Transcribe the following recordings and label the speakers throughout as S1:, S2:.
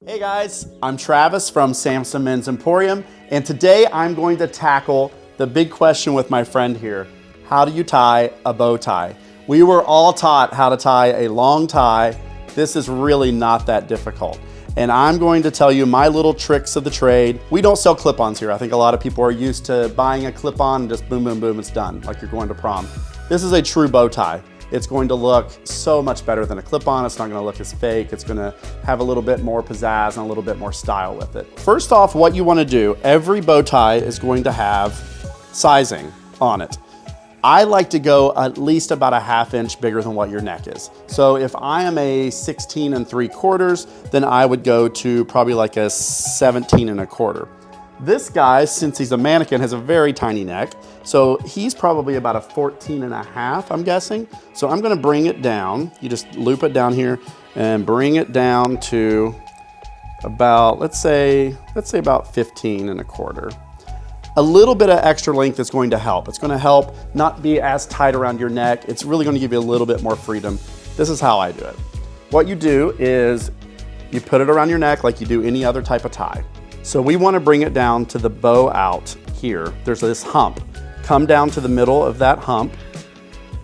S1: Hey guys, I'm Travis from Samson Men's Emporium, and today I'm going to tackle the big question with my friend here. How do you tie a bow tie? We were all taught how to tie a long tie. This is really not that difficult. And I'm going to tell you my little tricks of the trade. We don't sell clip-ons here. I think a lot of people are used to buying a clip-on and just boom, boom, boom, it's done, like you're going to prom. This is a true bow tie. It's going to look so much better than a clip-on. It's not gonna look as fake. It's gonna have a little bit more pizzazz and a little bit more style with it. First off, what you wanna do, every bow tie is going to have sizing on it. I like to go at least about a ½ inch bigger than what your neck is. So if I am a 16 3/4, then I would go to probably like a 17 1/4. This guy, since he's a mannequin, has a very tiny neck. So he's probably about a 14 1/2, I'm guessing. So I'm gonna bring it down. You just loop it down here and bring it down to about, let's say about 15 1/4. A little bit of extra length is going to help. It's gonna help not be as tight around your neck. It's really gonna give you a little bit more freedom. This is how I do it. What you do is you put it around your neck like you do any other type of tie. So we wanna bring it down to the bow out here. There's this hump. Come down to the middle of that hump,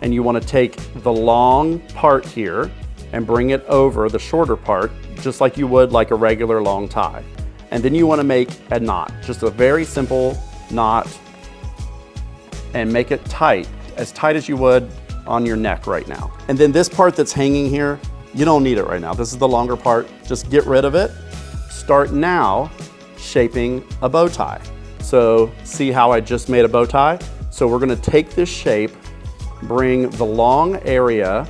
S1: and you wanna take the long part here and bring it over the shorter part, just like you would like a regular long tie. And then you wanna make a knot, just a very simple knot, and make it tight as you would on your neck right now. And then this part that's hanging here, you don't need it right now. This is the longer part, just get rid of it. Start now shaping a bow tie. So see how I just made a bow tie? So we're gonna take this shape, bring the long area,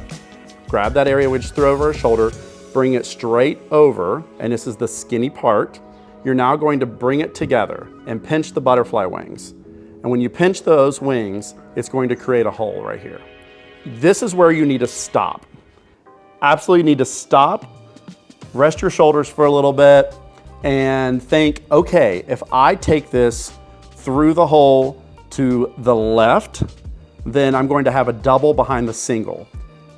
S1: grab that area we just threw over our shoulder, bring it straight over, and this is the skinny part. You're now going to bring it together and pinch the butterfly wings. And when you pinch those wings, it's going to create a hole right here. This is where you need to stop. Absolutely need to stop, rest your shoulders for a little bit, and think, okay, if I take this through the hole to the left, then I'm going to have a double behind the single,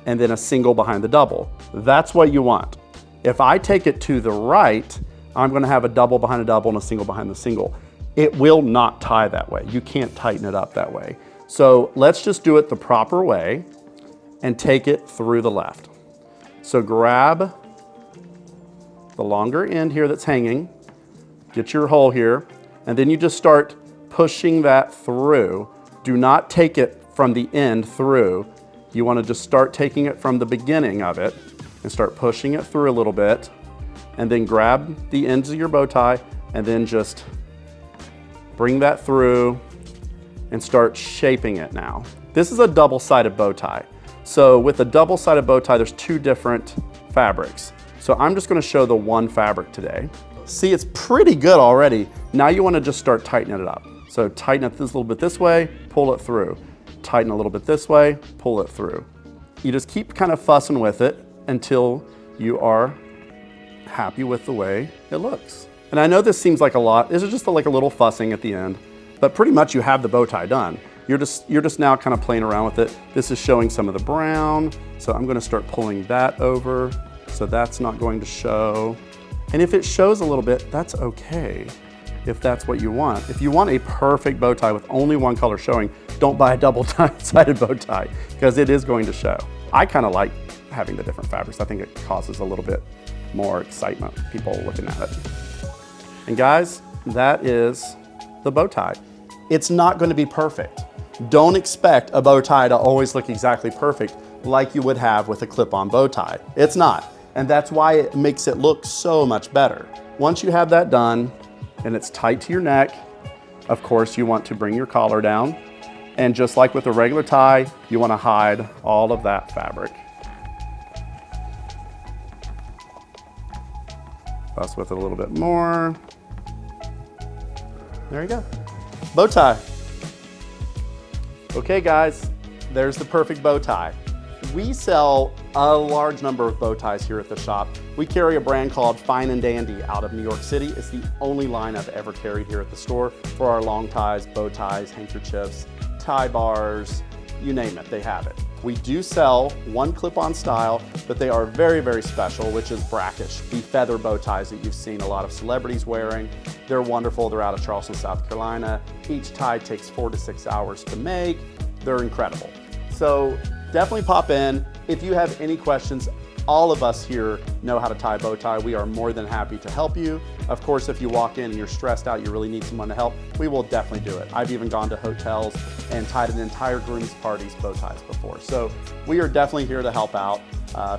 S1: and then a single behind the double. That's what you want. If I take it to the right, I'm gonna have a double behind a double and a single behind the single. It will not tie that way. You can't tighten it up that way. So let's just do it the proper way and take it through the left. So grab the longer end here that's hanging, get your hole here, and then you just start pushing that through. Do not take it from the end through. You wanna just start taking it from the beginning of it and start pushing it through a little bit, and then grab the ends of your bow tie and then just bring that through and start shaping it now. This is a double-sided bow tie. So with a double-sided bow tie, there's two different fabrics. So I'm just gonna show the one fabric today. See, it's pretty good already. Now you wanna just start tightening it up. So tighten it this little bit this way, pull it through. Tighten a little bit this way, pull it through. You just keep kind of fussing with it until you are happy with the way it looks. And I know this seems like a lot. This is just like a little fussing at the end, but pretty much you have the bow tie done. You're just now kind of playing around with it. This is showing some of the brown, so I'm gonna start pulling that over. So that's not going to show. And if it shows a little bit, that's okay, if that's what you want. If you want a perfect bow tie with only one color showing, don't buy a double-sided bow tie, because it is going to show. I kind of like having the different fabrics. I think it causes a little bit more excitement, people looking at it. And guys, that is the bow tie. It's not going to be perfect. Don't expect a bow tie to always look exactly perfect like you would have with a clip-on bow tie. It's not. And that's why it makes it look so much better. Once you have that done and it's tight to your neck, of course you want to bring your collar down. And just like with a regular tie, you want to hide all of that fabric. Fuss with it a little bit more. There you go. Bow tie. Okay guys, there's the perfect bow tie. We sell a large number of bow ties here at the shop. We carry a brand called Fine and Dandy out of New York City. It's the only line I've ever carried here at the store for our long ties, bow ties, handkerchiefs, tie bars, you name it, they have it. We do sell one clip-on style, but they are very, very special, which is brackish, the feather bow ties that you've seen a lot of celebrities wearing. They're wonderful. They're out of Charleston, South Carolina. Each tie takes 4 to 6 hours to make. They're incredible. So definitely pop in. If you have any questions, all of us here know how to tie a bow tie. We are more than happy to help you. Of course, if you walk in and you're stressed out, you really need someone to help, we will definitely do it. I've even gone to hotels and tied an entire groom's party's bow ties before. So we are definitely here to help out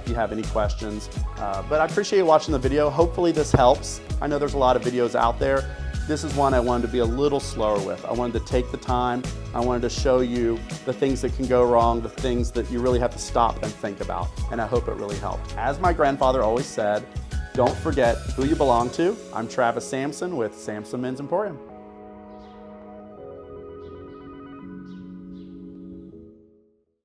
S1: if you have any questions. But I appreciate you watching the video. Hopefully this helps. I know there's a lot of videos out there. This is one I wanted to be a little slower with. I wanted to take the time. I wanted to show you the things that can go wrong, the things that you really have to stop and think about. And I hope it really helped. As my grandfather always said, don't forget who you belong to. I'm Travis Samson with Samson Men's Emporium.